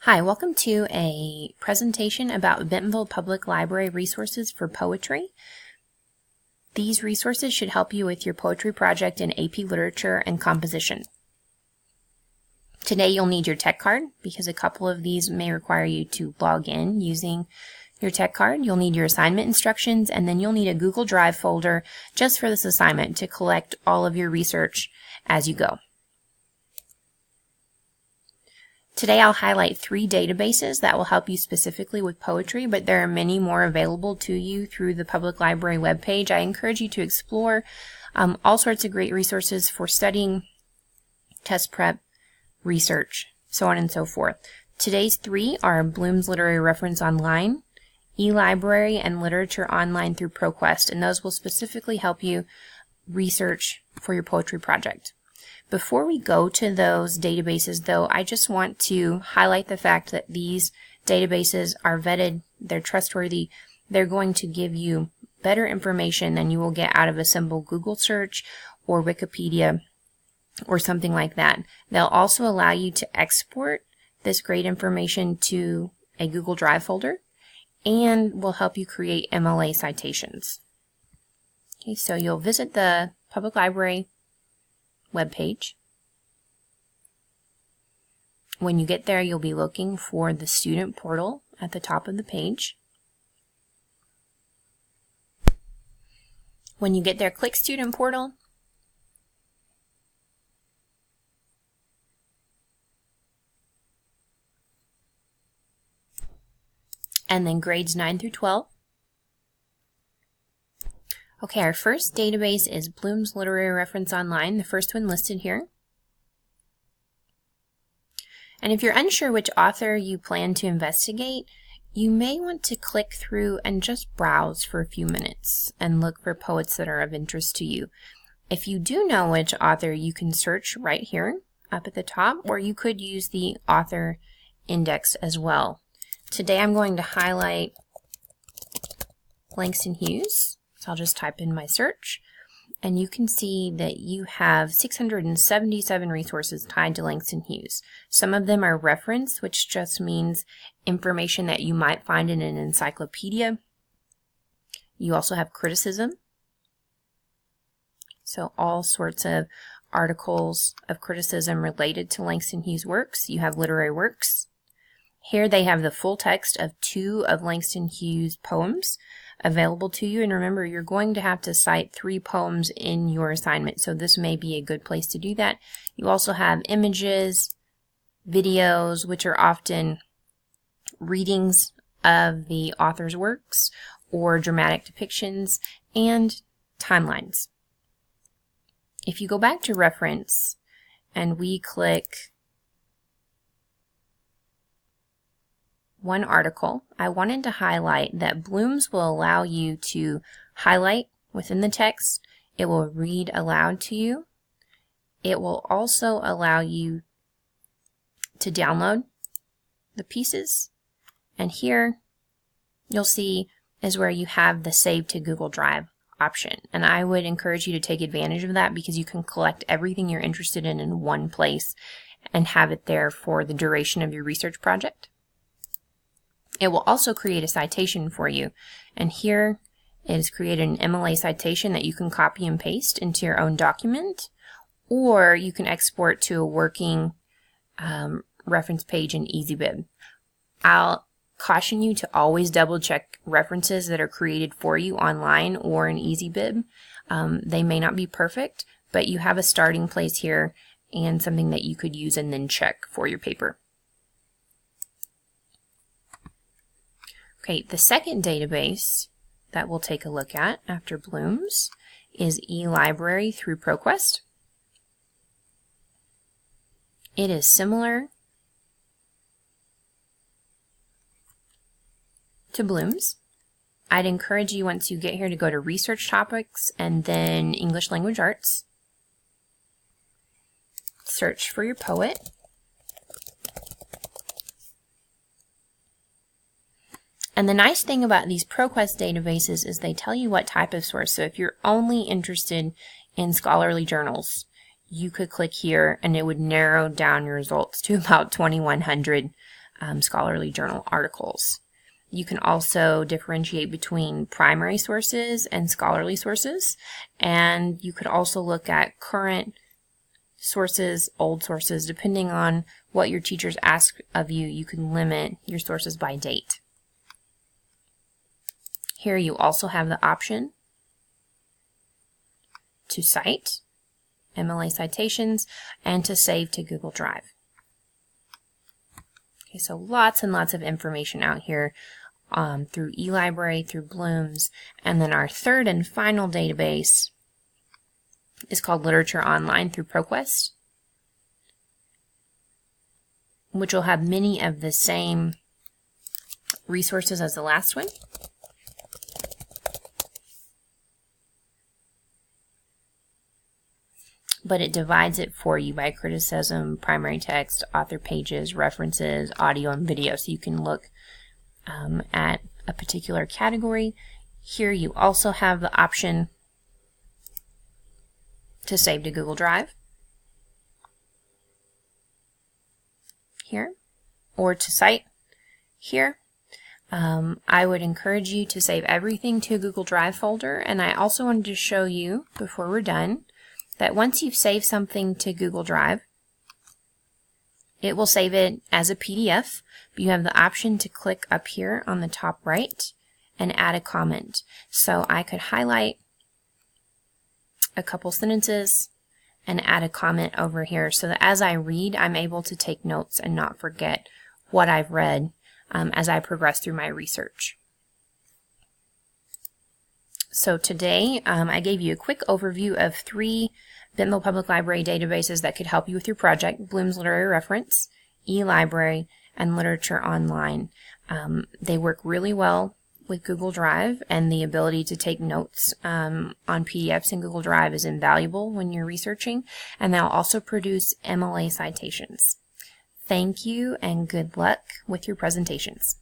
Hi, welcome to a presentation about Bentonville Public Library resources for poetry. These resources should help you with your poetry project in AP Literature and Composition. Today you'll need your tech card because a couple of these may require you to log in using your tech card. You'll need your assignment instructions, and then you'll need a Google Drive folder just for this assignment to collect all of your research as you go. Today I'll highlight 3 databases that will help you specifically with poetry, but there are many more available to you through the Public Library webpage. I encourage you to explore all sorts of great resources for studying, test prep, research, so on and so forth. Today's 3 are Bloom's Literary Reference Online, eLibrary, and Literature Online through ProQuest, and those will specifically help you research for your poetry project. Before we go to those databases, though, I just want to highlight the fact that these databases are vetted, they're trustworthy, they're going to give you better information than you will get out of a simple Google search or Wikipedia or something like that. They'll also allow you to export this great information to a Google Drive folder and will help you create MLA citations. Okay, so you'll visit the Public Library webpage. When you get there, you'll be looking for the student portal at the top of the page. When you get there, click Student Portal. And then grades 9 through 12. Okay, our first database is Bloom's Literary Reference Online, the first one listed here. And if you're unsure which author you plan to investigate, you may want to click through and just browse for a few minutes and look for poets that are of interest to you. If you do know which author, you can search right here up at the top, or you could use the author index as well. Today I'm going to highlight Langston Hughes. So I'll just type in my search, and you can see that you have 677 resources tied to Langston Hughes. Some of them are reference, which just means information that you might find in an encyclopedia. You also have criticism, so all sorts of articles of criticism related to Langston Hughes' works. You have literary works. Here they have the full text of 2 of Langston Hughes' poems available to you, and remember, you're going to have to cite 3 poems in your assignment, so this may be a good place to do that. You also have images, videos, which are often readings of the author's works or dramatic depictions, and timelines. If you go back to reference and we click one article, I wanted to highlight that Bloom's will allow you to highlight within the text. It will read aloud to you. It will also allow you to download the pieces. And here you'll see is where you have the Save to Google Drive option. And I would encourage you to take advantage of that because you can collect everything you're interested in one place and have it there for the duration of your research project. It will also create a citation for you, and here it has created an MLA citation that you can copy and paste into your own document, or you can export to a working reference page in EasyBib. I'll caution you to always double check references that are created for you online or in EasyBib. They may not be perfect, but you have a starting place here and something that you could use and then check for your paper. Okay, the second database that we'll take a look at after Bloom's is eLibrary through ProQuest. It is similar to Bloom's. I'd encourage you once you get here to go to Research Topics and then English Language Arts. Search for your poet. And the nice thing about these ProQuest databases is they tell you what type of source. So if you're only interested in scholarly journals, you could click here and it would narrow down your results to about 2,100 scholarly journal articles. You can also differentiate between primary sources and scholarly sources, and you could also look at current sources, old sources. Depending on what your teachers ask of you, you can limit your sources by date. Here you also have the option to cite, MLA citations, and to save to Google Drive. Okay, so lots and lots of information out here through eLibrary, through Bloom's, and then our third and final database is called Literature Online through ProQuest, which will have many of the same resources as the last one. But it divides it for you by criticism, primary text, author pages, references, audio, and video, so you can look at a particular category. Here you also have the option to save to Google Drive here, or to cite here. I would encourage you to save everything to a Google Drive folder, and I also wanted to show you before we're done that once you've saved something to Google Drive, it will save it as a PDF, but you have the option to click up here on the top right and add a comment. So I could highlight a couple sentences and add a comment over here so that as I read, I'm able to take notes and not forget what I've read as I progress through my research. So today, I gave you a quick overview of 3 Bentonville Public Library databases that could help you with your project: Bloom's Literary Reference, eLibrary, and Literature Online. They work really well with Google Drive, and the ability to take notes on PDFs in Google Drive is invaluable when you're researching, and they'll also produce MLA citations. Thank you, and good luck with your presentations.